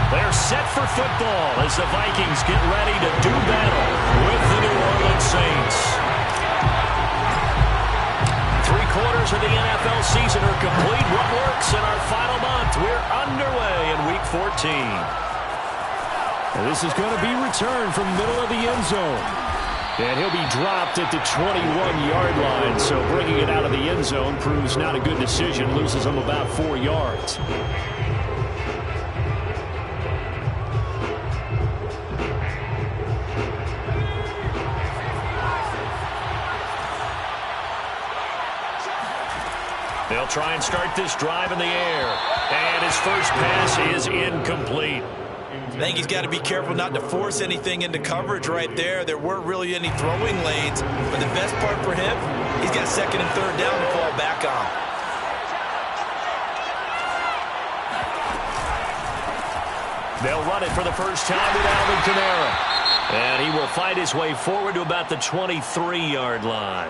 They're set for football as the Vikings get ready to do battle with the New Orleans Saints. 3/4 of the NFL season are complete. What works in our final month? We're underway in Week 14. And this is going to be returned from the middle of the end zone. And he'll be dropped at the 21-yard line. So bringing it out of the end zone proves not a good decision. Loses him about 4 yards. They'll try and start this drive in the air. And his first pass is incomplete. I think he's got to be careful not to force anything into coverage right there. There weren't really any throwing lanes. But the best part for him, he's got second and third down to fall back on. They'll run it for the first time with Alvin Kamara. And he will fight his way forward to about the 23-yard line.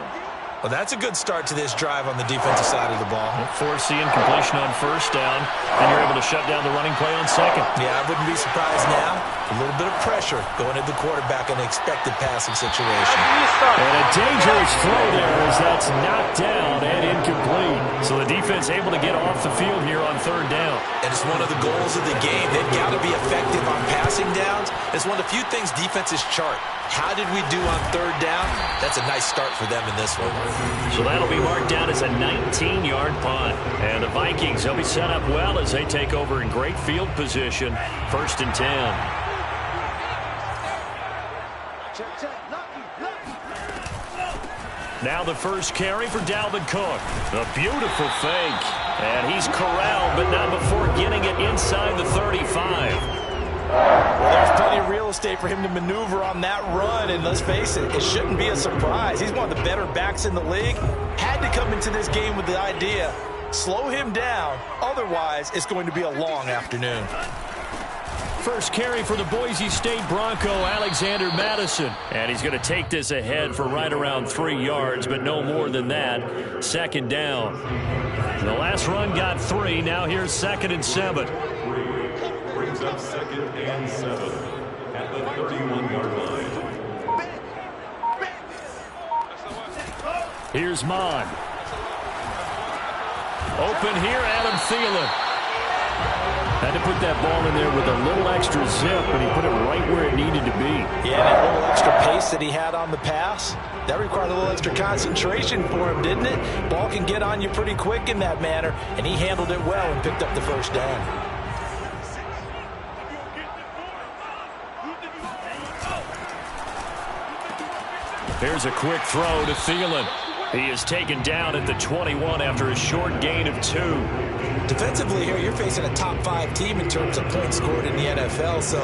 Well, that's a good start to this drive on the defensive side of the ball. Force the incompletion on first down, and you're able to shut down the running play on second. Yeah, I wouldn't be surprised now. A little bit of pressure going at the quarterback in an expected passing situation. And a dangerous throw there as that's knocked down and incomplete. So the defense able to get off the field here on third down. And it's one of the goals of the game. They've got to be effective on passing downs. It's one of the few things defenses chart. How did we do on third down? That's a nice start for them in this one. So that'll be marked down as a 19-yard punt. And the Vikings, they'll be set up well as they take over in great field position. 1st and 10. Now the first carry for Dalvin Cook. A beautiful fake. And he's corralled, but not before getting it inside the 35. Well, there's plenty of real estate for him to maneuver on that run, and let's face it, it shouldn't be a surprise. He's one of the better backs in the league. Had to come into this game with the idea, slow him down, otherwise it's going to be a long afternoon. First carry for the Boise State Bronco, Alexander Madison. And he's going to take this ahead for right around 3 yards, but no more than that. 2nd down. The last run got 3. Now here's 2nd and 7. Brings up 2nd and 7 at the 31-yard line. Here's Mon. Open here, Adam Thielen. Had to put that ball in there with a little extra zip, and he put it right where it needed to be. Yeah, that little extra pace that he had on the pass, that required a little extra concentration for him, didn't it? Ball can get on you pretty quick in that manner, and he handled it well and picked up the first down. Here's a quick throw to Thielen. He is taken down at the 21 after a short gain of 2. Defensively here, you're facing a top 5 team in terms of points scored in the NFL. So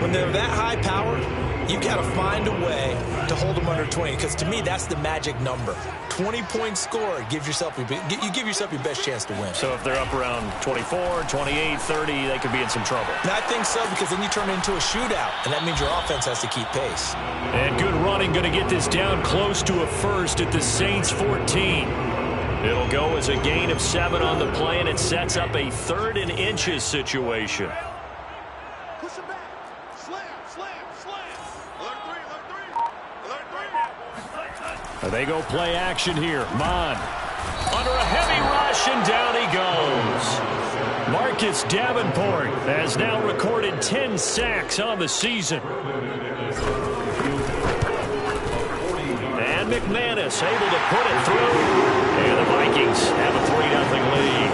when they're that high power, you've got to find a way to hold them under 20. Because to me, that's the magic number. 20 points scored gives yourself you give yourself your best chance to win. So if they're up around 24, 28, 30, they could be in some trouble. And I think so, because then you turn it into a shootout, and that means your offense has to keep pace. And good running, going to get this down close to a first at the Saints 14. It'll go as a gain of 7 on the play, and it sets up a 3rd and inches situation. Push it back. Slam, slam, slam. Alert 3. They go play action here. Mon. Under a heavy rush, and down he goes. Marcus Davenport has now recorded 10 sacks on the season. And McManus able to put it through. And the Vikings have a 3-0 lead.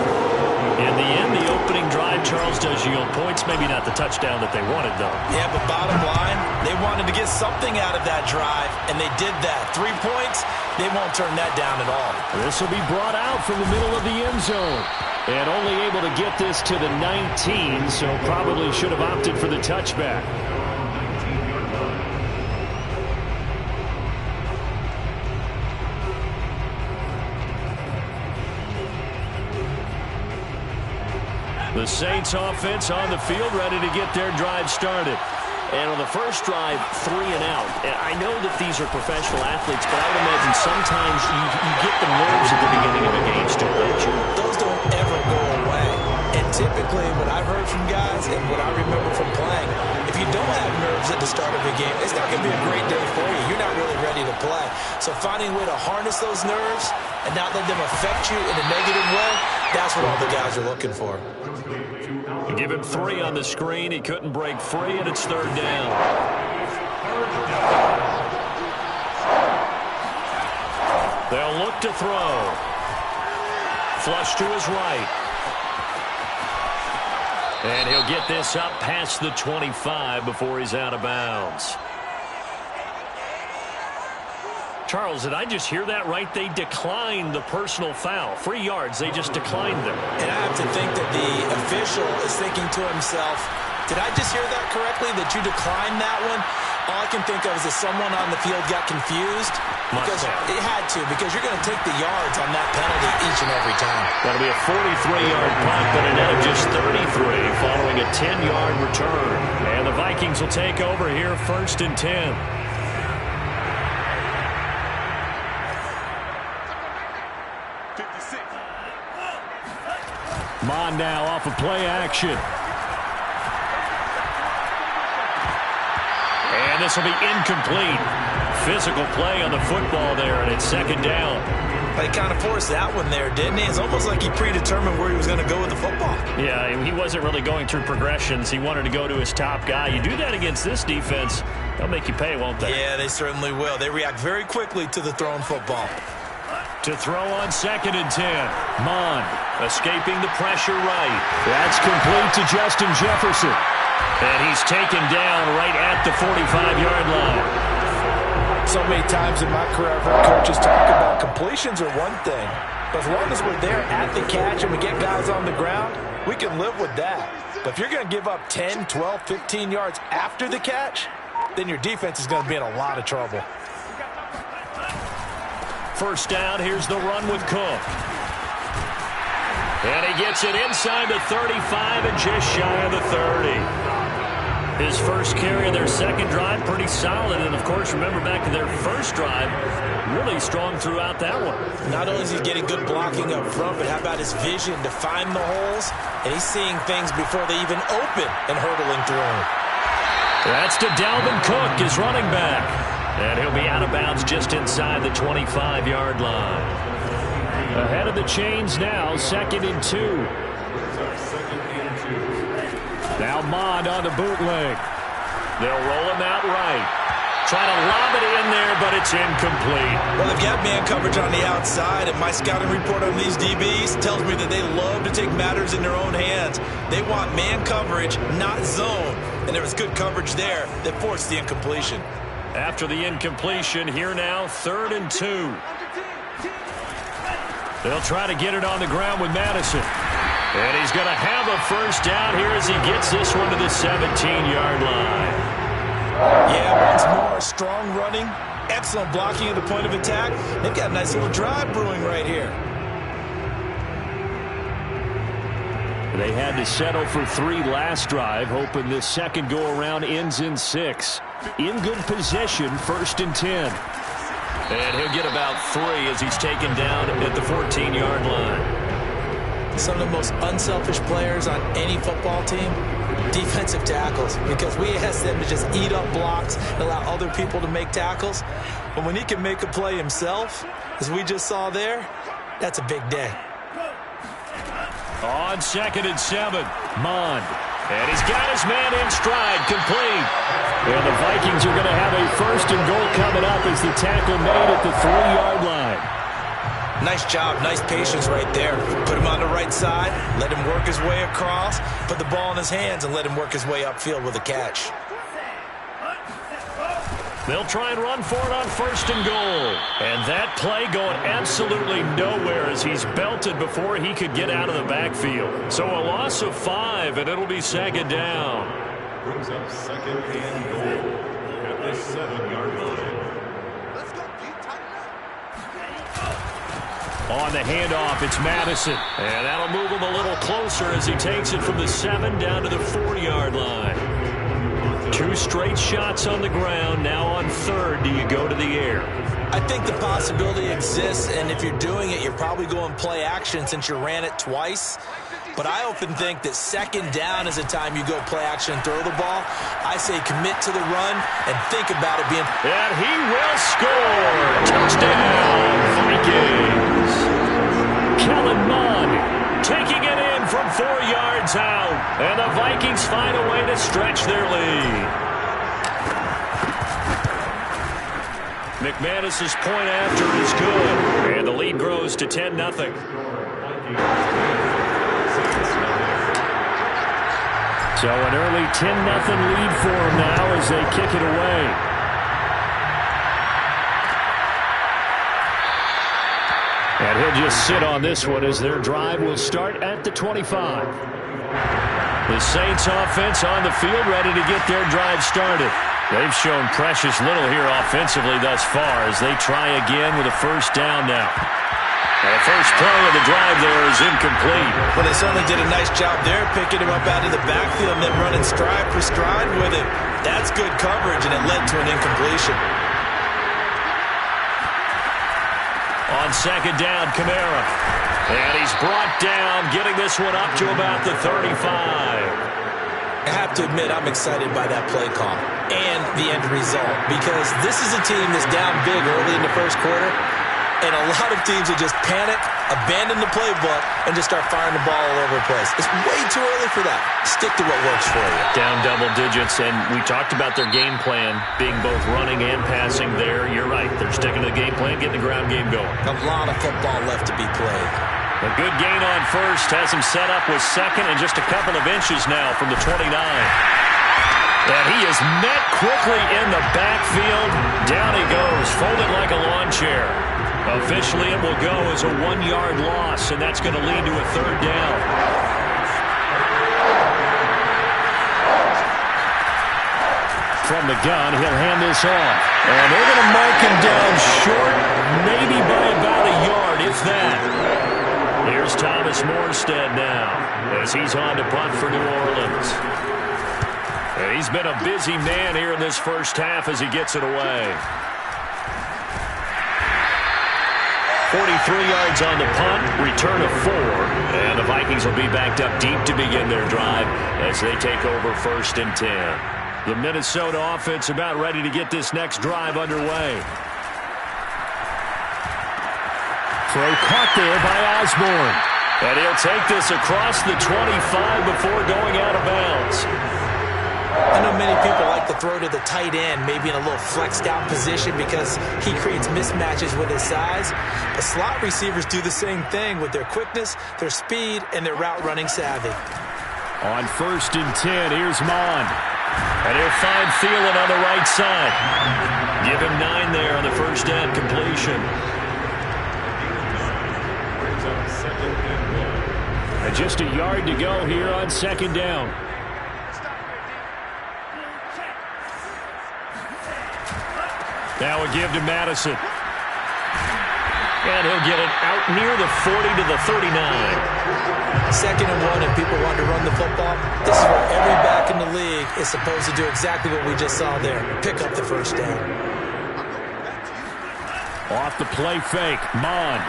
In the end, the opening drive, Charles, does yield points. Maybe not the touchdown that they wanted, though. Yeah, but bottom line, they wanted to get something out of that drive, and they did that. 3 points, they won't turn that down at all. This will be brought out from the middle of the end zone. And only able to get this to the 19, so probably should have opted for the touchback. The Saints offense on the field, ready to get their drive started. And on the first drive, 3 and out. And I know that these are professional athletes, but I would imagine sometimes you get the nerves at the beginning of a game, Stu, don't you? Those don't ever go away. And to typically what I've heard from guys and what I remember from playing, if you don't have nerves at the start of a game, it's not going to be a great day for you. You're not really ready to play. So finding a way to harness those nerves and not let them affect you in a negative way, that's what all the guys are looking for. Give him 3 on the screen. He couldn't break free, and it's 3rd down. They'll look to throw. Flush to his right. And he'll get this up past the 25 before he's out of bounds. Charles, did I just hear that right? They declined the personal foul. 3 yards, they just declined them. And I have to think that the official is thinking to himself, did I just hear that correctly, that you declined that one? All I can think of is that someone on the field got confused. Because it had to, because you're going to take the yards on that penalty each and every time. That'll be a 43-yard punt, but a net of just 33 following a 10-yard return. And the Vikings will take over here 1st and 10. Mon now off of play action. And this will be incomplete. Physical play on the football there, and it's 2nd down. He kind of forced that one there, didn't he? It's almost like he predetermined where he was going to go with the football. Yeah, he wasn't really going through progressions. He wanted to go to his top guy. You do that against this defense, they'll make you pay, won't they? Yeah, they certainly will. They react very quickly to the thrown football. To throw on 2nd and 10. Mon escaping the pressure right. That's complete to Justin Jefferson. And he's taken down right at the 45-yard line. So many times in my career, I've heard coaches talk about completions are one thing. But as long as we're there at the catch and we get guys on the ground, we can live with that. But if you're going to give up 10, 12, 15 yards after the catch, then your defense is going to be in a lot of trouble. 1st down, here's the run with Cook. And he gets it inside the 35 and just shy of the 30. His first carry of their 2nd drive, pretty solid. And, of course, remember back to their 1st drive, really strong throughout that one. Not only is he getting good blocking up front, but how about his vision to find the holes? And he's seeing things before they even open and hurdling through them. That's to Dalvin Cook, his running back. And he'll be out of bounds just inside the 25-yard line. Ahead of the chains now, 2nd and 2. Now Mond on the bootleg. They'll roll him out right. Try to lob it in there, but it's incomplete. Well, they've got man coverage on the outside, and my scouting report on these DBs tells me that they love to take matters in their own hands. They want man coverage, not zone. And there was good coverage there that forced the incompletion. After the incompletion, here now, 3rd and 2. They'll try to get it on the ground with Madison. And he's going to have a 1st down here as he gets this one to the 17-yard line. Yeah, once more, strong running, excellent blocking at the point of attack. They've got a nice little drive brewing right here. They had to settle for 3 last drive, hoping this 2nd go-around ends in 6. In good position, 1st and 10. And he'll get about 3 as he's taken down at the 14-yard line. Some of the most unselfish players on any football team, defensive tackles, because we ask them to just eat up blocks and allow other people to make tackles. But when he can make a play himself, as we just saw there, that's a big day. On 2nd and 7, Mond. And he's got his man in stride, complete. And the Vikings are going to have a 1st and goal coming up as the tackle made at the 3-yard line. Nice job, nice patience right there. Put him on the right side, let him work his way across, put the ball in his hands, and let him work his way upfield with a catch. They'll try and run for it on 1st and goal. And that play going absolutely nowhere as he's belted before he could get out of the backfield. So a loss of 5, and it'll be 2nd down. Brings up 2nd and goal at the 7-yard line. On the handoff, it's Madison. And that'll move him a little closer as he takes it from the 7 down to the 4-yard line. 2 straight shots on the ground. Now on 3rd, do you go to the air? I think the possibility exists, and if you're doing it, you're probably going play action since you ran it twice. But I often think that second down is a time you go play action and throw the ball. I say commit to the run and think about it being... And he will score! Touchdown, Vikings! Kellen Mond taking it in from 4 yards out. And the Vikings find a way to stretch their lead. McManus's point after is good. And the lead grows to 10-0. So an early 10-0 lead for them now as they kick it away. And he'll just sit on this one as their drive will start at the 25. The Saints offense on the field ready to get their drive started. They've shown precious little here offensively thus far as they try again with a first down now. And the first play of the drive there is incomplete. Well, they certainly did a nice job there, picking him up out of the backfield and then running stride for stride with it. That's good coverage, and it led to an incompletion. On second down, Kamara. And he's brought down, getting this one up to about the 35. I have to admit, I'm excited by that play call and the end result, because this is a team that's down big early in the first quarter, and a lot of teams will just panic, abandon the playbook, and just start firing the ball all over the place. It's way too early for that. Stick to what works for you. Down double digits, and we talked about their game plan being both running and passing there. You're right. They're sticking to the game plan, getting the ground game going. A lot of football left to be played. A good gain on first has him set up with second and just a couple of inches now from the 29. And he is met quickly in the backfield. Down he goes, folded like a lawn chair. Officially, it will go as a 1-yard loss, and that's going to lead to a third down. From the gun, he'll hand this off. And they're going to mark him down short, maybe by about a yard, if that. Here's Thomas Morstead now as he's on to punt for New Orleans. And he's been a busy man here in this first half as he gets it away. 43 yards on the punt, return of 4. And the Vikings will be backed up deep to begin their drive as they take over 1st and 10. The Minnesota offense about ready to get this next drive underway. Throw caught there by Osborne. And he'll take this across the 25 before going out of bounds. I know many people like to throw to the tight end, maybe in a little flexed out position because he creates mismatches with his size. But slot receivers do the same thing with their quickness, their speed, and their route running savvy. On 1st and 10, here's Mond. And he'll find Thielen on the right side. Give him 9 there on the first down completion. And just a yard to go here on 2nd down. Now a give to Madison. And he'll get it out near the 40 to the 39. 2nd and 1, and people want to run the football. This is where every back in the league is supposed to do exactly what we just saw there. Pick up the first down. Off the play fake, Mond.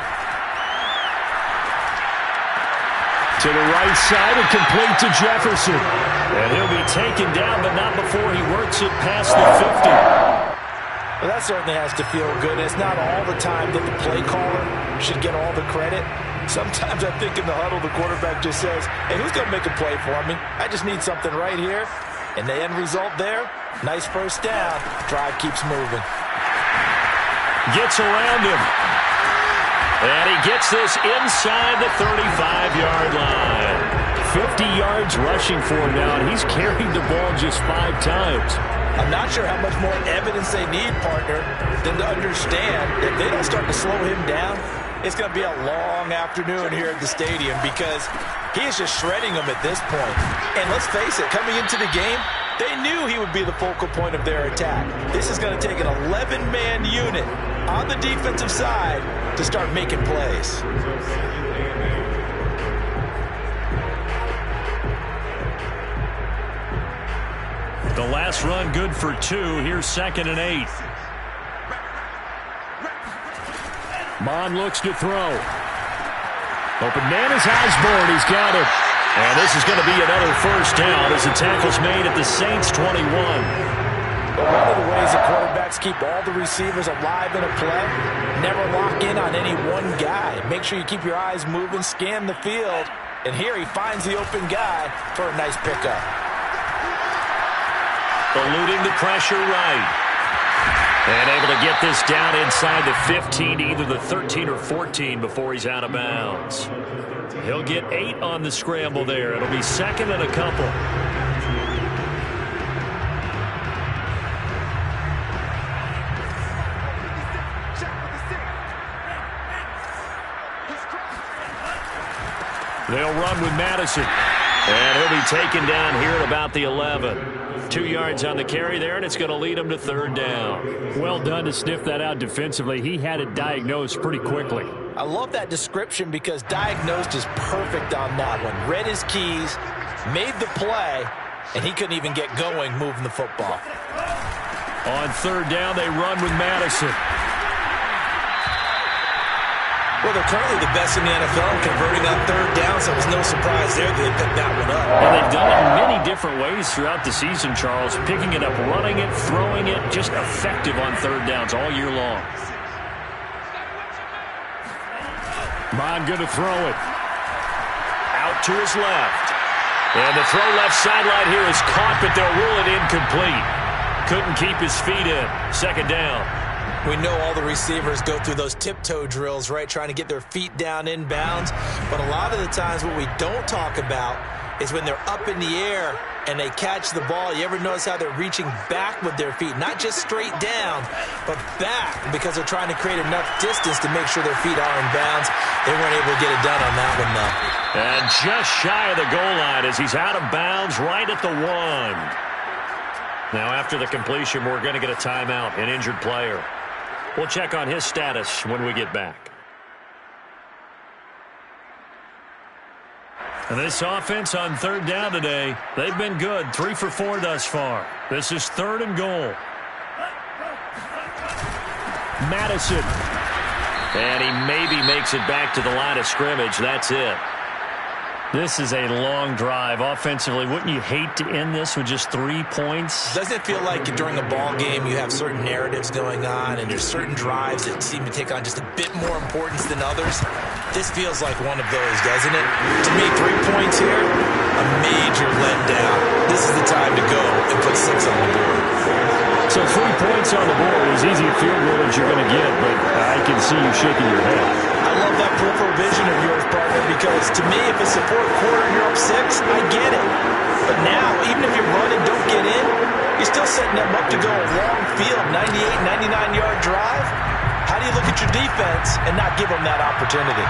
To the right side and complete to Jefferson. And he'll be taken down, but not before he works it past the 50. Well, that certainly has to feel good. It's not all the time that the play caller should get all the credit. Sometimes I think in the huddle, the quarterback just says, hey, who's going to make a play for me? I just need something right here. And the end result there, nice first down. Drive keeps moving. Gets around him. And he gets this inside the 35-yard line. 50 yards rushing for him now, and he's carried the ball just 5 times. I'm not sure how much more evidence they need, partner, than to understand if they don't start to slow him down, it's going to be a long afternoon here at the stadium because he is just shredding them at this point. And let's face it, coming into the game, they knew he would be the focal point of their attack. This is going to take an 11-man unit on the defensive side to start making plays. The last run good for 2. Here's 2nd and 8. Mond looks to throw. Open man is Osborne. He's got it. And this is going to be another first down as the tackle's made at the Saints' 21. But one of the ways that quarterbacks keep all the receivers alive in a play, never lock in on any one guy. Make sure you keep your eyes moving, scan the field. And here he finds the open guy for a nice pickup. Eluding the pressure right. And able to get this down inside the 15 to either the 13 or 14 before he's out of bounds. He'll get 8 on the scramble there. It'll be second and a couple. They'll run with Madison. And he'll be taken down here at about the 11. 2 yards on the carry there, and it's going to lead him to third down. Well done to sniff that out defensively. He had it diagnosed pretty quickly. I love that description because diagnosed is perfect on that one. Read his keys, made the play, and he couldn't even get going moving the football. On third down, they run with Madison. Well, they're currently the best in the NFL in converting on third down, so it was no surprise there that they picked that one up. And they've done it in many different ways throughout the season, Charles. Picking it up, running it, throwing it, just effective on third downs all year long. Bond going to throw it. Out to his left. And the throw left sideline here is caught, but they'll rule it incomplete. Couldn't keep his feet in. Second down. We know all the receivers go through those tiptoe drills, right, trying to get their feet down inbounds. But a lot of the times what we don't talk about is when they're up in the air and they catch the ball. You ever notice how they're reaching back with their feet? Not just straight down, but back because they're trying to create enough distance to make sure their feet are in bounds. They weren't able to get it done on that one, though. And just shy of the goal line as he's out of bounds right at the 1. Now after the completion, we're going to get a timeout, an injured player. We'll check on his status when we get back. And this offense on third down today, they've been good. 3 for 4 thus far. This is third and goal. Madison. And he maybe makes it back to the line of scrimmage. That's it. This is a long drive. Offensively, wouldn't you hate to end this with just 3 points? Doesn't it feel like during a ball game you have certain narratives going on and there's certain drives that seem to take on just a bit more importance than others? This feels like one of those, doesn't it? To me, 3 points here, a major letdown. This is the time to go and put 6 on the board. So 3 points on the board, as easy a field goal as you're going to get, but I can see you shaking your head. I love that peripheral vision of yours, partner, because to me, if it's the fourth quarter and you're up 6, I get it. But now, even if you run and don't get in, you're still setting them up to go a long field, 98, 99-yard drive. How do you look at your defense and not give them that opportunity?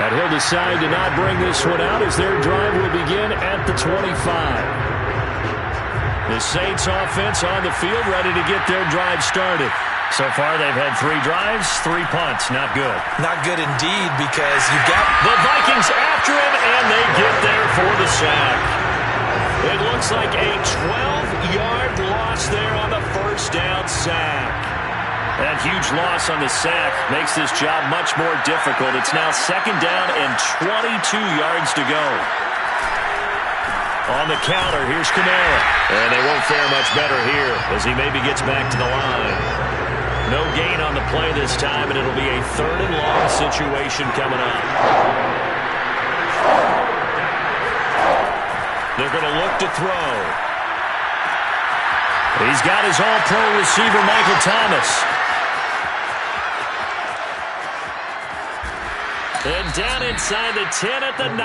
And he'll decide to not bring this one out as their drive will begin at the 25. The Saints offense on the field ready to get their drive started. So far they've had 3 drives, 3 punts. Not good. Not good indeed because you've got the Vikings after him, and they get there for the sack. It looks like a 12-yard loss there on the first down sack. That huge loss on the sack makes this job much more difficult. It's now second down and 22 yards to go. On the counter, here's Kamara. And they won't fare much better here as he maybe gets back to the line. No gain on the play this time, and it'll be a third and long situation coming up. They're going to look to throw. He's got his all-pro receiver, Michael Thomas. And down inside the 10 at the 9.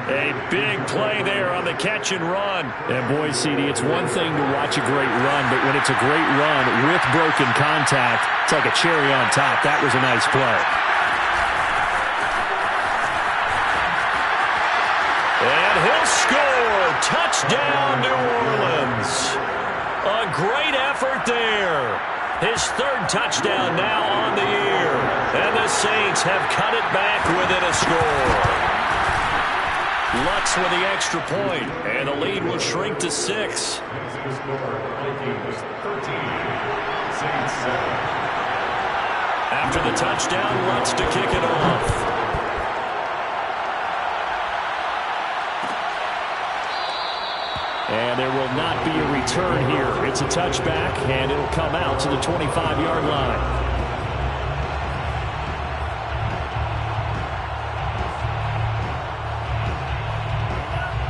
A big play there on the catch and run. And boy, CD, it's one thing to watch a great run, but when it's a great run with broken contact, it's like a cherry on top. That was a nice play. And he'll score. Touchdown, New Orleans. A great effort there. His third touchdown now on the year. And the Saints have cut it back within a score. Lutz with the extra point, and the lead will shrink to 6. After the touchdown, wants to kick it off. And there will not be a return here. It's a touchback, and it'll come out to the 25-yard line.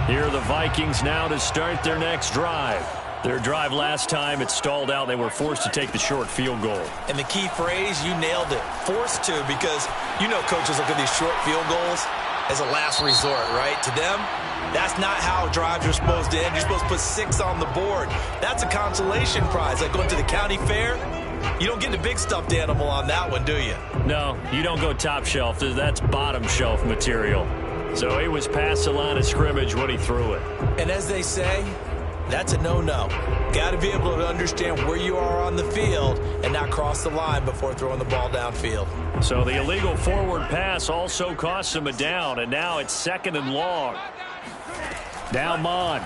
Here are the Vikings now to start their next drive. Their drive last time, it stalled out. They were forced to take the short field goal. And the key phrase, you nailed it, forced to, because you know coaches look at these short field goals as a last resort, right? To them, that's not how drives are supposed to end. You're supposed to put 6 on the board. That's a consolation prize, like going to the county fair. You don't get the big stuffed animal on that one, do you? No, you don't go top shelf. That's bottom shelf material. So he was past the line of scrimmage when he threw it. And as they say, that's a no-no. Got to be able to understand where you are on the field and not cross the line before throwing the ball downfield. So the illegal forward pass also cost him a down, and now it's 2nd and long. Now Mon.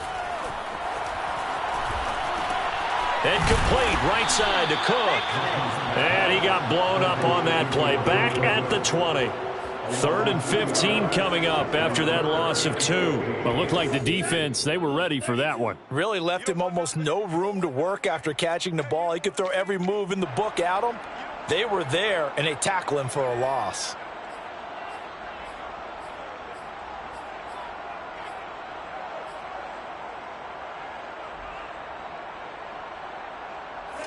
Incomplete, right side to Cook. And he got blown up on that play. Back at the 20. 3rd and 15 coming up after that loss of 2. Well, it looked like the defense, they were ready for that one. Really left him almost no room to work after catching the ball. He could throw every move in the book at him. They were there, and they tackle him for a loss.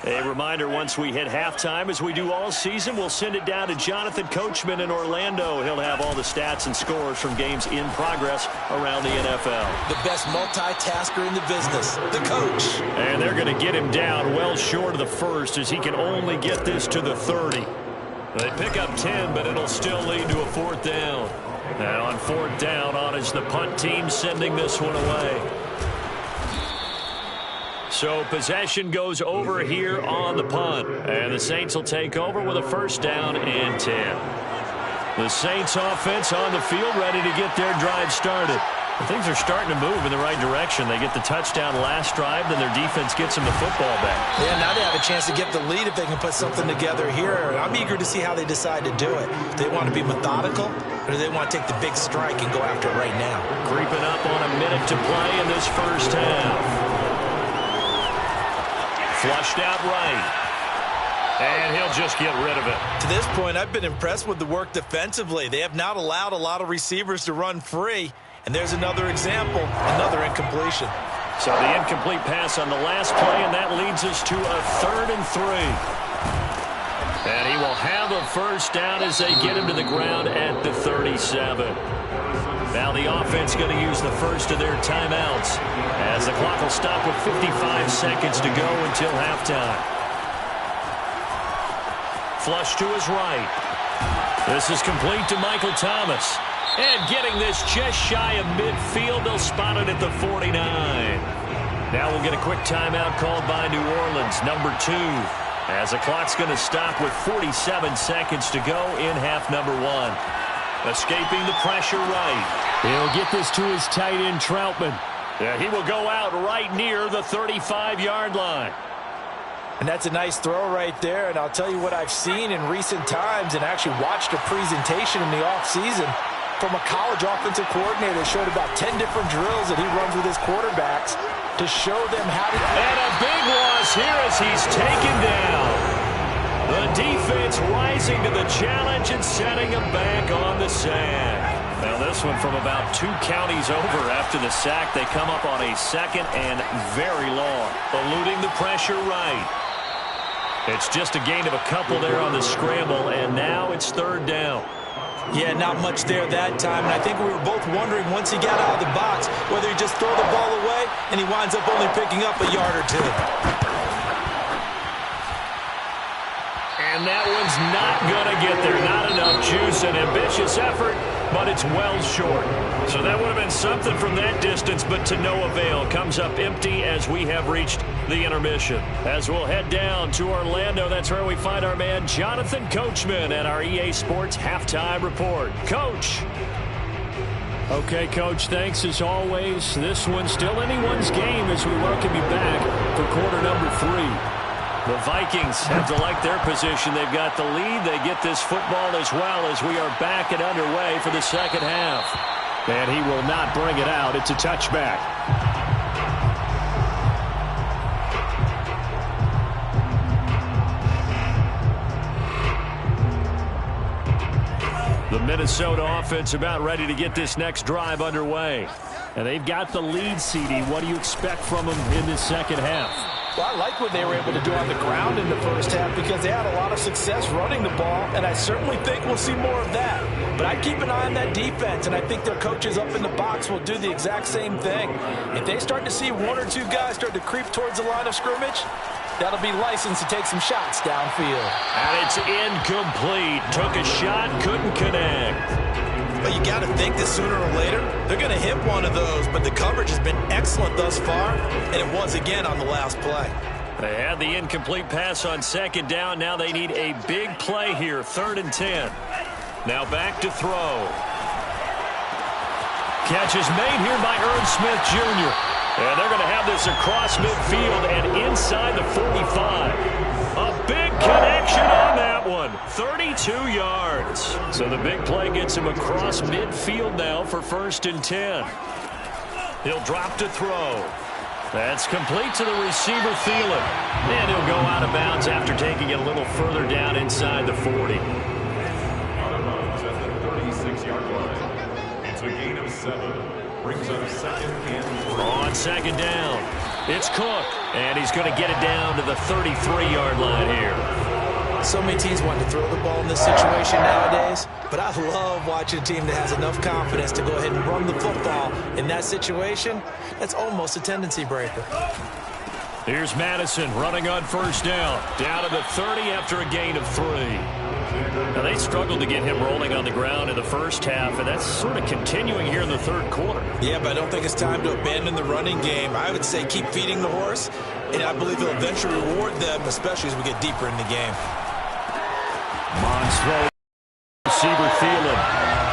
A reminder, once we hit halftime, as we do all season, we'll send it down to Jonathan Coachman in Orlando. He'll have all the stats and scores from games in progress around the NFL. The best multitasker in the business, the coach. And they're going to get him down well short of the first, as he can only get this to the 30. They pick up 10, but it'll still lead to a 4th down. And on 4th down, on is the punt team sending this one away. So possession goes over here on the punt. And the Saints will take over with a 1st down and 10. The Saints offense on the field ready to get their drive started. Things are starting to move in the right direction. They get the touchdown last drive, then their defense gets them the football back. Yeah, now they have a chance to get the lead if they can put something together here. I'm eager to see how they decide to do it. Do they want to be methodical, or do they want to take the big strike and go after it right now? Creeping up on a minute to play in this first half. Flushed out right. And he'll just get rid of it. To this point, I've been impressed with the work defensively. They have not allowed a lot of receivers to run free. And there's another example, another incompletion. So the incomplete pass on the last play, and that leads us to a 3rd and 3. And he will have a 1st down as they get him to the ground at the 37. Now the offense going to use the first of their timeouts as the clock will stop with 55 seconds to go until halftime. Flush to his right. This is complete to Michael Thomas. And getting this just shy of midfield, they'll spot it at the 49. Now we'll get a quick timeout called by New Orleans, number 2. As the clock's going to stop with 47 seconds to go in half number 1. Escaping the pressure right. He'll get this to his tight end, Troutman. Yeah, he will go out right near the 35-yard line. And that's a nice throw right there. And I'll tell you what I've seen in recent times and actually watched a presentation in the offseason from a college offensive coordinator that showed about 10 different drills that he runs with his quarterbacks to show them how to... And a big loss here as he's taken down. The defense rising to the challenge and setting him back on the sack. Now this one from about 2 counties over after the sack. They come up on a 2nd and very long. Eluding the pressure right. It's just a gain of a couple there on the scramble, and now it's 3rd down. Yeah, not much there that time. And I think we were both wondering once he got out of the box whether he just throw the ball away and he winds up only picking up a yard or 2. And that one's not going to get there. Not enough juice. An ambitious effort, but it's well short. So that would have been something from that distance, but to no avail. Comes up empty as we have reached the intermission. As we'll head down to Orlando, that's where we find our man Jonathan Coachman at our EA Sports Halftime Report. Coach. Okay, Coach, thanks as always. This one's still anyone's game as we welcome you back for quarter number 3. The Vikings have to like their position. They've got the lead. They get this football as well as we are back and underway for the second half. And he will not bring it out. It's a touchback. The Minnesota offense about ready to get this next drive underway. And they've got the lead, CD. What do you expect from them in this second half? Well, I like what they were able to do on the ground in the first half because they had a lot of success running the ball, and I certainly think we'll see more of that. But I'd keep an eye on that defense, and I think their coaches up in the box will do the exact same thing. If they start to see one or two guys start to creep towards the line of scrimmage, that'll be licensed to take some shots downfield. And it's incomplete. Took a shot, couldn't connect. But you got to think that sooner or later, they're going to hit one of those. But the coverage has been excellent thus far, and it was again on the last play. They had the incomplete pass on second down. Now they need a big play here, 3rd and 10. Now back to throw. Catch is made here by Smith Jr. And they're going to have this across midfield and inside the 45. A big connection on that one. 32 yards. So the big play gets him across midfield now for 1st and 10. He'll drop to throw. That's complete to the receiver, Thielen. And he'll go out of bounds after taking it a little further down inside the 40. Out of bounds at the 36-yard line. It's a gain of 7. Brings up 2nd and 3. On second down, it's Cook. And he's going to get it down to the 33-yard line here. So many teams want to throw the ball in this situation nowadays, but I love watching a team that has enough confidence to go ahead and run the football in that situation. That's almost a tendency breaker. Here's Madison running on 1st down. Down to the 30 after a gain of 3. Now, they struggled to get him rolling on the ground in the first half, and that's sort of continuing here in the 3rd quarter. Yeah, but I don't think it's time to abandon the running game. I would say keep feeding the horse, and I believe he'll eventually reward them, especially as we get deeper in the game. Mons throw. Receiver Thielen.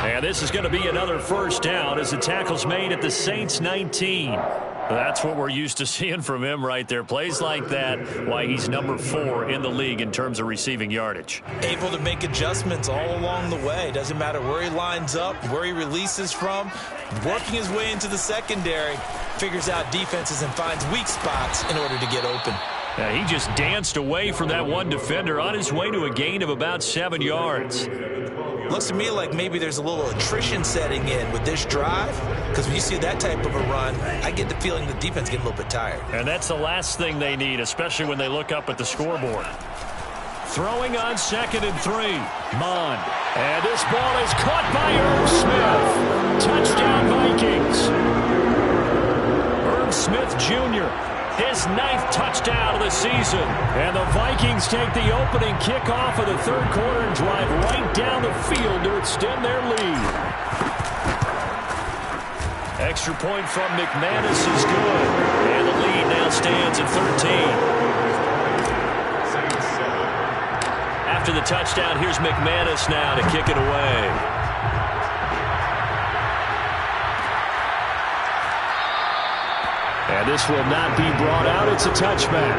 And this is going to be another 1st down as the tackle's made at the Saints 19. That's what we're used to seeing from him right there. Plays like that, why he's number 4 in the league in terms of receiving yardage. Able to make adjustments all along the way. Doesn't matter where he lines up, where he releases from. Working his way into the secondary, figures out defenses and finds weak spots in order to get open. He just danced away from that one defender on his way to a gain of about 7 yards. Looks to me like maybe there's a little attrition setting in with this drive, because when you see that type of a run, I get the feeling the defense getting a little bit tired. And that's the last thing they need, especially when they look up at the scoreboard. Throwing on 2nd and 3. Mon. And this ball is caught by Smith. Touchdown Vikings. Smith Jr. His 9th touchdown of the season. And the Vikings take the opening kickoff of the 3rd quarter and drive right down the field to extend their lead. Extra point from McManus is good. And the lead now stands at 13. After the touchdown, here's McManus now to kick it away. And this will not be brought out. It's a touchback.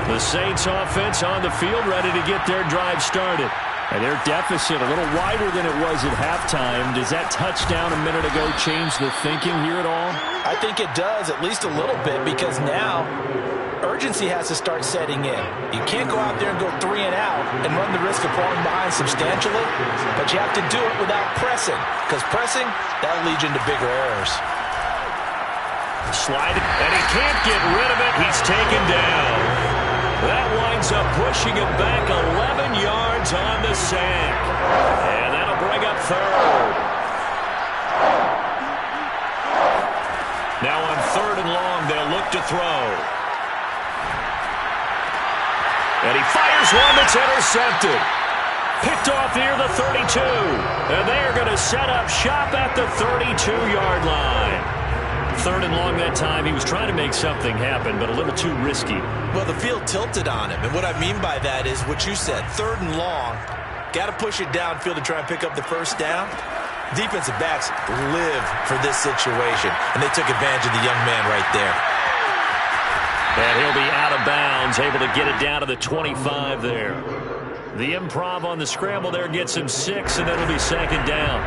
The Saints offense on the field ready to get their drive started. And their deficit a little wider than it was at halftime. Does that touchdown a minute ago change the thinking here at all? I think it does, at least a little bit, because now urgency has to start setting in. You can't go out there and go 3 and out and run the risk of falling behind substantially, but you have to do it without pressing, because pressing, that'll lead you into bigger errors. Slide, and he can't get rid of it. He's taken down. That winds up pushing him back 11 yards on the sack. And that'll bring up 3rd. Now on 3rd and long, they'll look to throw. And he fires one that's intercepted. Picked off near the 32. And they are going to set up shop at the 32-yard line. 3rd and long that time. He was trying to make something happen, but a little too risky. Well, the field tilted on him. And what I mean by that is what you said. 3rd and long. Got to push it downfield to try and pick up the 1st down. Defensive backs live for this situation. And they took advantage of the young man right there. And he'll be out of bounds, able to get it down to the 25 there. The improv on the scramble there gets him 6, and that'll be second down.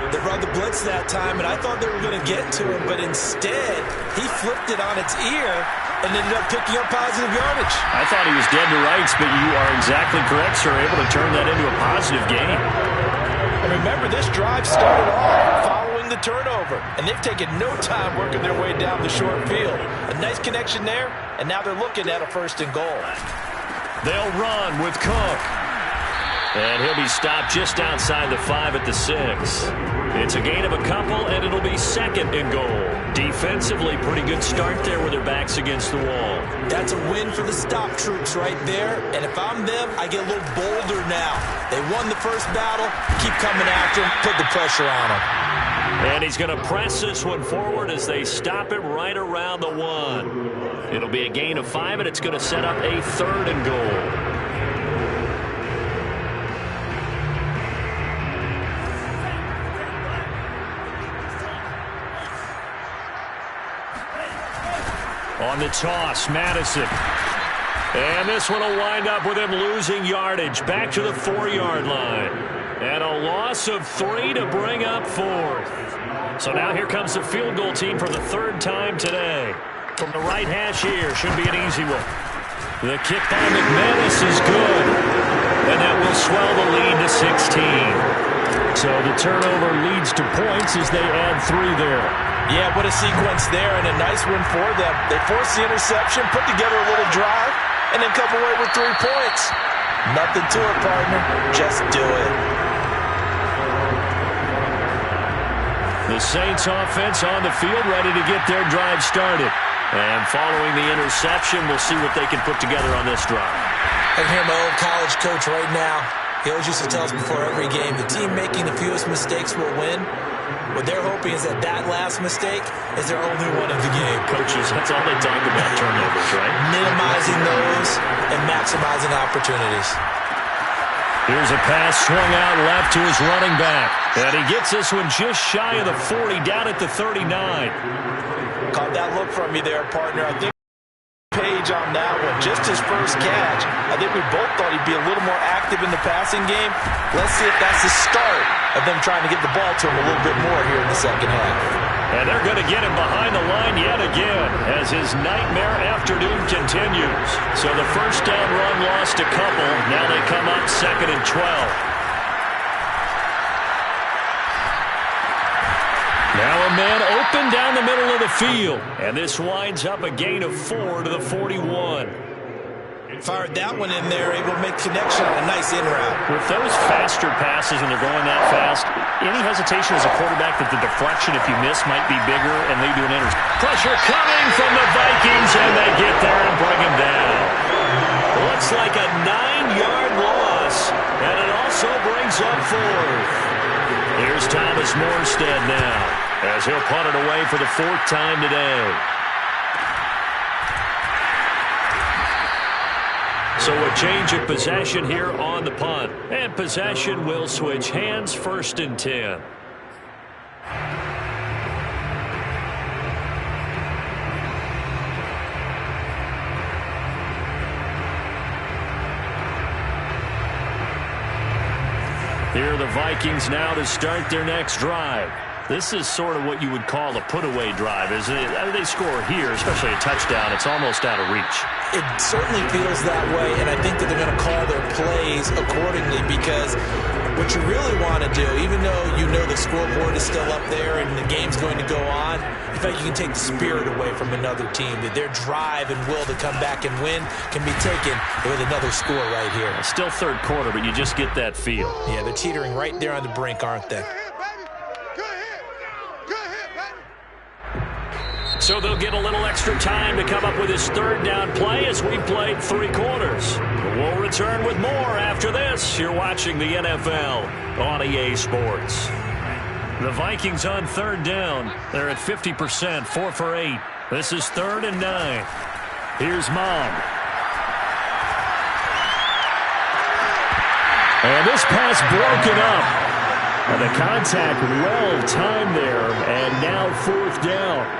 They brought the blitz that time, and I thought they were going to get to him, but instead, he flipped it on its ear and ended up picking up positive yardage. I thought he was dead to rights, but you are exactly correct, sir. Able to turn that into a positive gain. And remember, this drive started off following the turnover, and they've taken no time working their way down the short field. A nice connection there, and now they're looking at a 1st and goal. They'll run with Cook. And he'll be stopped just outside the 5 at the 6. It's a gain of a couple, and it'll be 2nd and goal. Defensively, pretty good start there with their backs against the wall. That's a win for the stop troops right there. And if I'm them, I get a little bolder now. They won the first battle. Keep coming after them. Put the pressure on them. And he's going to press this one forward as they stop it right around the 1. It'll be a gain of 5, and it's going to set up a 3rd and goal. On the toss, Madison. And this one will wind up with him losing yardage back to the 4-yard line. And a loss of 3 to bring up 4th. So now here comes the field goal team for the 3rd time today. From the right hash here, should be an easy one. The kick by McManus is good. And that will swell the lead to 16. So the turnover leads to points as they add 3 there. Yeah, what a sequence there, and a nice one for them. They forced the interception, put together a little drive, and then come away with 3 points. Nothing to it, partner. Just do it. The Saints offense on the field, ready to get their drive started. And following the interception, we'll see what they can put together on this drive. I can hear my old college coach right now. He always used to tell us before every game, the team making the fewest mistakes will win. What they're hoping is that that last mistake is their only one of the game. Coaches, that's all they talk about, turnovers, right? Minimizing those and maximizing opportunities. Here's a pass swung out left to his running back. And he gets this one just shy of the 40, down at the 39. Caught that look from me there, partner. I think Page on that one. Just his first catch. I think we both thought he'd be a little more active in the passing game. Let's see if that's the start of them trying to get the ball to him a little bit more here in the second half. And they're going to get him behind the line yet again as his nightmare afternoon continues. So the first down run lost a couple. Now they come up 2nd and 12. Now a man open down the middle of the field. And this winds up a gain of 4 to the 41. Fired that one in there, able to make connection on a nice in route. With those faster passes and they're going that fast, any hesitation as a quarterback that the deflection, if you miss, might be bigger and lead to an interception. Pressure coming from the Vikings, and they get there and bring him down. Looks like a 9-yard loss, and it also brings up 4th. Here's Thomas Morstead now, as he'll punt it away for the 4th time today. So a change of possession here on the punt. And possession will switch hands, 1st and 10. Here are the Vikings now to start their next drive. This is sort of what you would call a put-away drive, isn't it? They score here, especially a touchdown. It's almost out of reach. It certainly feels that way, and I think that they're going to call their plays accordingly because what you really want to do, even though you know the scoreboard is still up there and the game's going to go on, in fact, you can take the spirit away from another team. That their drive and will to come back and win can be taken with another score right here. Still 3rd quarter, but you just get that feel. Yeah, they're teetering right there on the brink, aren't they? So they'll get a little extra time to come up with his 3rd down play as we played 3 quarters. We'll return with more after this. You're watching the NFL on EA Sports. The Vikings on 3rd down. They're at 50%, 4 for 8. This is 3rd and 9. Here's Mond. And this pass broken up. And the contact well timed there. And now 4th down.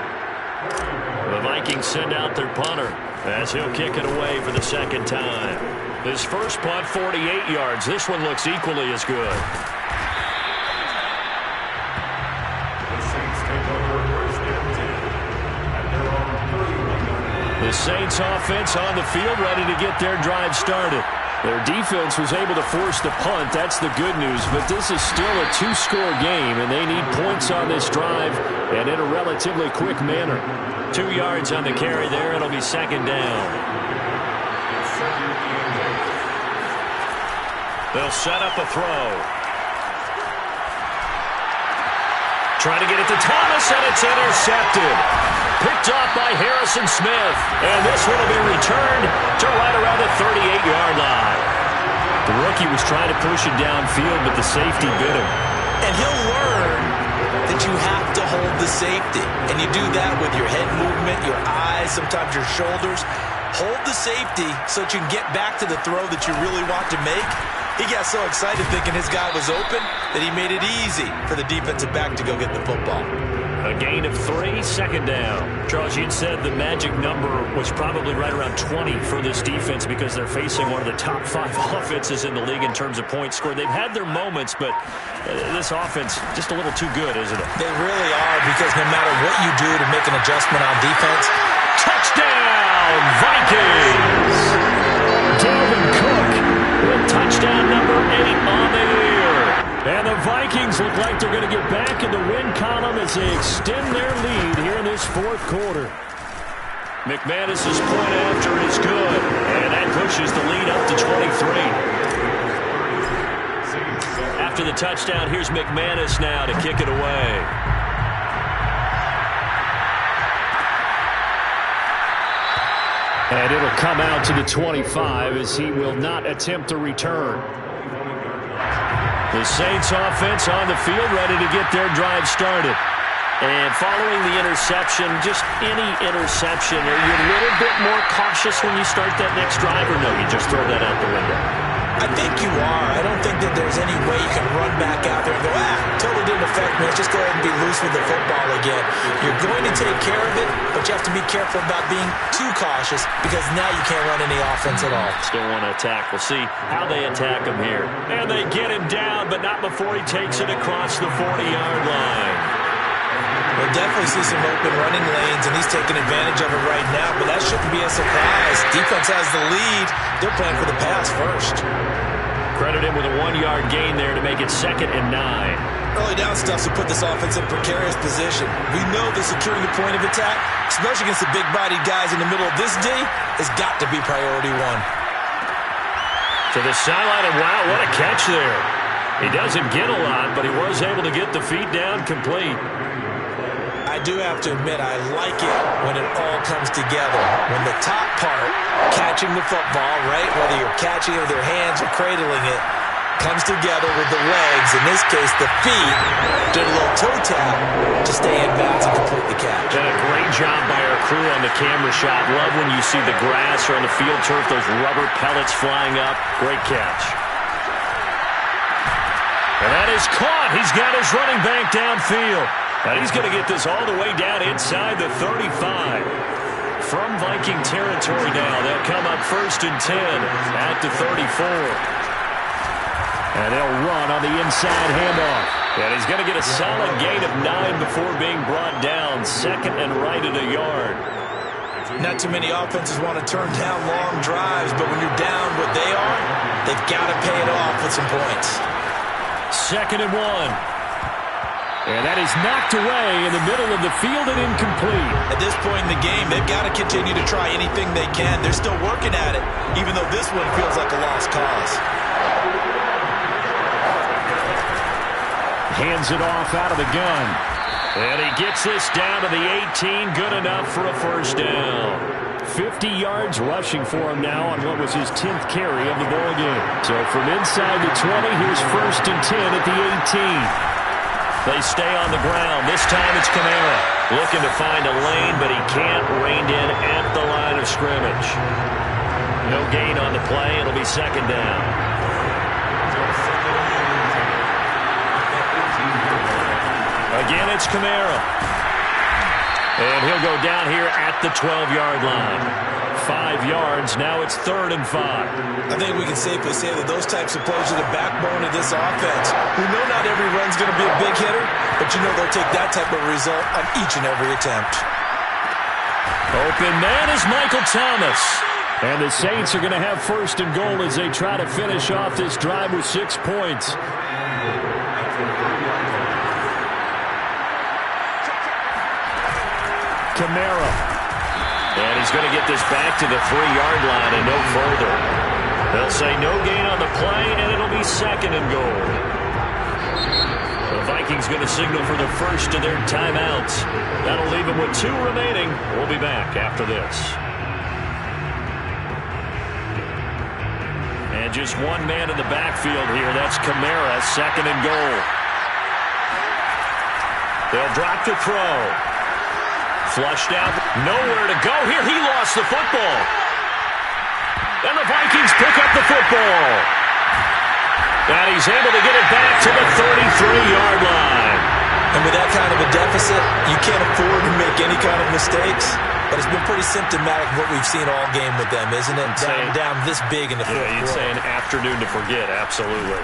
The Vikings send out their punter. as he'll kick it away for the second time. His first punt, 48 yards. This one looks equally as good. The Saints offense on the field, ready to get their drive started. Their defense was able to force the punt. That's the good news. But this is still a two-score game, and they need points on this drive and in a relatively quick manner. 2 yards on the carry there. It'll be second down. They'll set up a throw. Trying to get it to Thomas, and it's intercepted. Picked off by Harrison Smith. And this one will be returned to right around the 38-yard line. The rookie was trying to push it downfield, but the safety bit him. And he'll learn that you have to hold the safety. And you do that with your head movement, your eyes, sometimes your shoulders. Hold the safety so that you can get back to the throw that you really want to make. He got so excited thinking his guy was open that he made it easy for the defensive back to go get the football. A gain of 3, second down. Charles, you'd said the magic number was probably right around 20 for this defense because they're facing one of the top 5 offenses in the league in terms of points scored. They've had their moments, but this offense just a little too good, isn't it? They really are, because no matter what you do to make an adjustment on defense, touchdown, Vikings! Dalvin Cook with touchdown number 8 on the year. And the Vikings look like they're going to get back in the win column as they extend their lead here in this fourth quarter. McManus's point after is good, and that pushes the lead up to 23. After the touchdown, here's McManus now to kick it away. And it'll come out to the 25 as he will not attempt to return. The Saints offense on the field, ready to get their drive started. And following the interception, just any interception, are you a little bit more cautious when you start that next drive, or no, you just throw that out the window? I think you are. I don't think that there's any way you can run back out there and go, totally didn't affect me. Let's just go ahead and be loose with the football again. You're going to take care of it, but you have to be careful about being too cautious because now you can't run any offense at all. Still want to attack. We'll see how they attack him here. And they get him down, but not before he takes it across the 40-yard line. We'll definitely see some open running lanes, and he's taking advantage of it right now, but that shouldn't be a surprise. Defense has the lead. They're playing for the pass first. Credit him with a 1-yard gain there to make it 2nd and 9. Early down stuff to put this offense in precarious position. We know that securing the point of attack, especially against the big-bodied guys in the middle of this D, has got to be priority 1. To the sideline, and wow, what a catch there. He doesn't get a lot, but he was able to get the feet down complete. I do have to admit, I like it when it all comes together. When the top part, catching the football, right, whether you're catching it with your hands or cradling it, comes together with the legs, in this case the feet, did a little toe tap to stay in bounds and complete the catch. Did a great job by our crew on the camera shot. Love when you see the grass or on the field turf, those rubber pellets flying up. Great catch. And that is caught. He's got his running back downfield. And he's going to get this all the way down inside the 35. From Viking territory now, they'll come up 1st and 10 at the 34. And they'll run on the inside handoff. And he's going to get a solid gain of 9 before being brought down. 2nd and right at a yard. Not too many offenses want to turn down long drives, but when you're down what they are, they've got to pay it off with some points. 2nd and 1. And that is knocked away in the middle of the field and incomplete. At this point in the game, they've got to continue to try anything they can. They're still working at it, even though this one feels like a lost cause. Hands it off out of the gun. And he gets this down to the 18. Good enough for a first down. 50 yards rushing for him now on what was his 10th carry of the ball game. So from inside the 20, here's 1st and 10 at the 18. They stay on the ground. This time it's Kamara looking to find a lane, but he can't. Reined in at the line of scrimmage. No gain on the play. It'll be 2nd down. Again, it's Kamara. And he'll go down here at the 12-yard line. 5 yards. Now it's 3rd and 5. I think we can safely say that those types of plays are the backbone of this offense. We know not every run's going to be a big hitter, but you know they'll take that type of result on each and every attempt. Open man is Michael Thomas. And the Saints are going to have 1st and goal as they try to finish off this drive with 6 points. Kamara. And he's going to get this back to the 3-yard line and no further. They'll say no gain on the play, and it'll be 2nd and goal. The Vikings going to signal for the first of their timeouts. That'll leave them with 2 remaining. We'll be back after this. And just one man in the backfield here. That's Kamara, 2nd and goal. They'll drop the throw. Flushed out. Nowhere to go here. He lost the football. And the Vikings pick up the football. And he's able to get it back to the 33-yard line. And with that kind of a deficit, you can't afford to make any kind of mistakes. But it's been pretty symptomatic of what we've seen all game with them, isn't it? Down this big in the fourth quarter. You'd say an afternoon to forget, absolutely.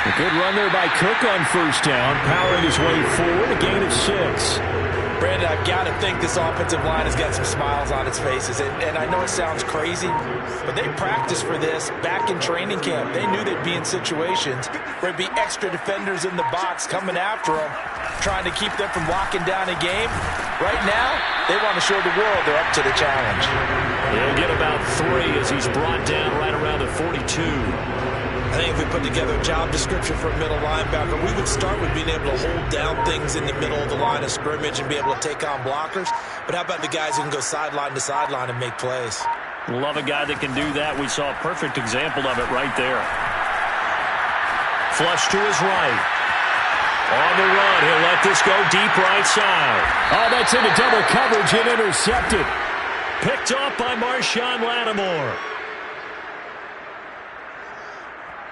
A good run there by Cook on 1st down, powering his way forward, a gain of 6. Brandon, I've got to think this offensive line has got some smiles on its faces. And I know it sounds crazy, but they practiced for this back in training camp. They knew they'd be in situations where there'd be extra defenders in the box coming after them, trying to keep them from locking down a game. Right now, they want to show the world they're up to the challenge. He'll get about 3 as he's brought down right around the 42. I think if we put together a job description for a middle linebacker, we would start with being able to hold down things in the middle of the line of scrimmage and be able to take on blockers. But how about the guys who can go sideline to sideline and make plays? Love a guy that can do that. We saw a perfect example of it right there. Flush to his right. On the run, he'll let this go deep right side. Oh, that's into double coverage and intercepted. Picked off by Marshawn Lattimore.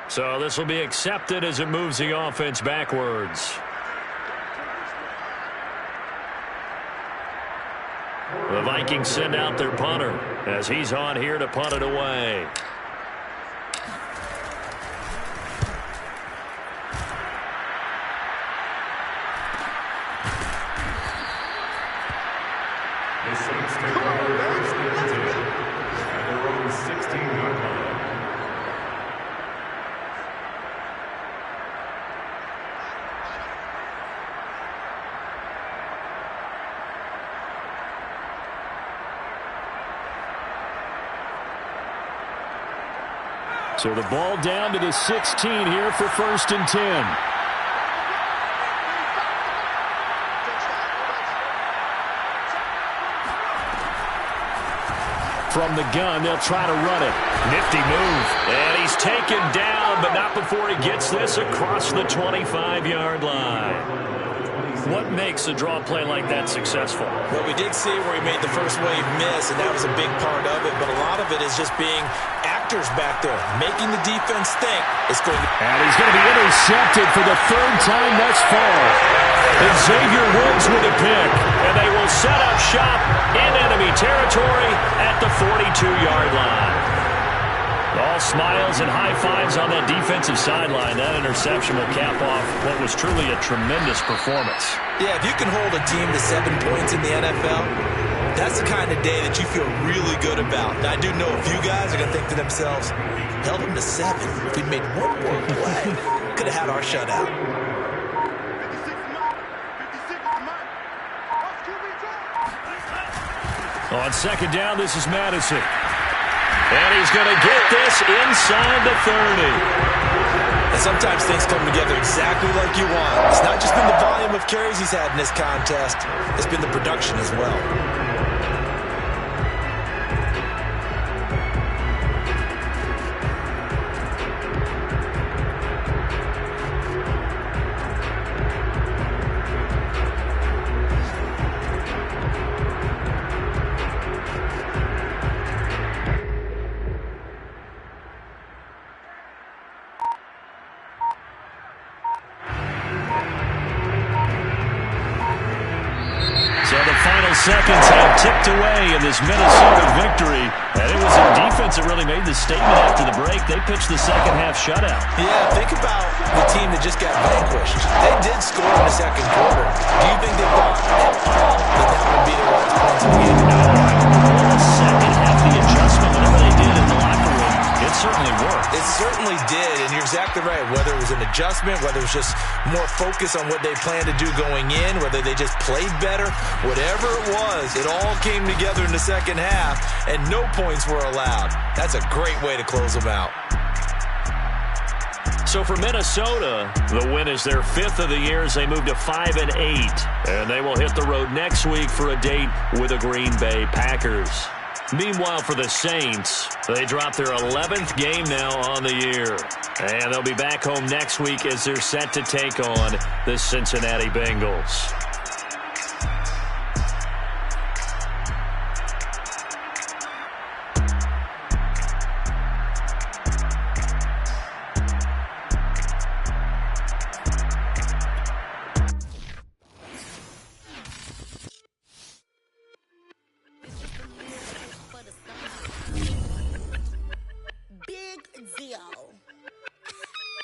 So this will be accepted as it moves the offense backwards. The Vikings send out their punter as he's on here to punt it away. The Saints take over 1st and 10 at their own 16-yard line. So the ball down to the 16 here for 1st and 10. From the gun, they'll try to run it. Nifty move. And he's taken down, but not before he gets this across the 25-yard line. What makes a draw play like that successful? Well, we did see where he made the first wave miss, and that was a big part of it. But a lot of it is just being actors back there, making the defense think it's going to... And he's going to be intercepted for the 3rd time thus far. And Xavier Woods with a pick. And they will set up shop in enemy territory at the 42-yard line. All smiles and high fives on that defensive sideline. That interception will cap off what was truly a tremendous performance. Yeah, if you can hold a team to 7 points in the NFL, that's the kind of day that you feel really good about. Now, I do know a few guys are going to think to themselves, held them to 7. If we'd made one more play, could have had our shutout. On 2nd down, this is Madison. And he's going to get this inside the 30. And sometimes things come together exactly like you want. It's not just been the volume of carries he's had in this contest. It's been the production as well. So the final final seconds have ticked away in this Minnesota victory. And it was their defense that really made the statement after the break. They pitched the second half shutout. Yeah, think about the team that just got vanquished. They did score in the second quarter. Do you think they thought at all that would be the last points of the game? No. Well, the second half, the adjustment, whatever they did in the locker room, it certainly worked. It certainly did, and you're exactly right. Whether it was an adjustment, whether it was just more focus on what they planned to do going in, whether they just played better, whatever it was, it all came together in the second half, and no points were allowed. That's a great way to close them out. So for Minnesota, the win is their 5th of the year as they move to 5-8. And they will hit the road next week for a date with the Green Bay Packers. Meanwhile, for the Saints, they drop their 11th game now on the year. And they'll be back home next week as they're set to take on the Cincinnati Bengals.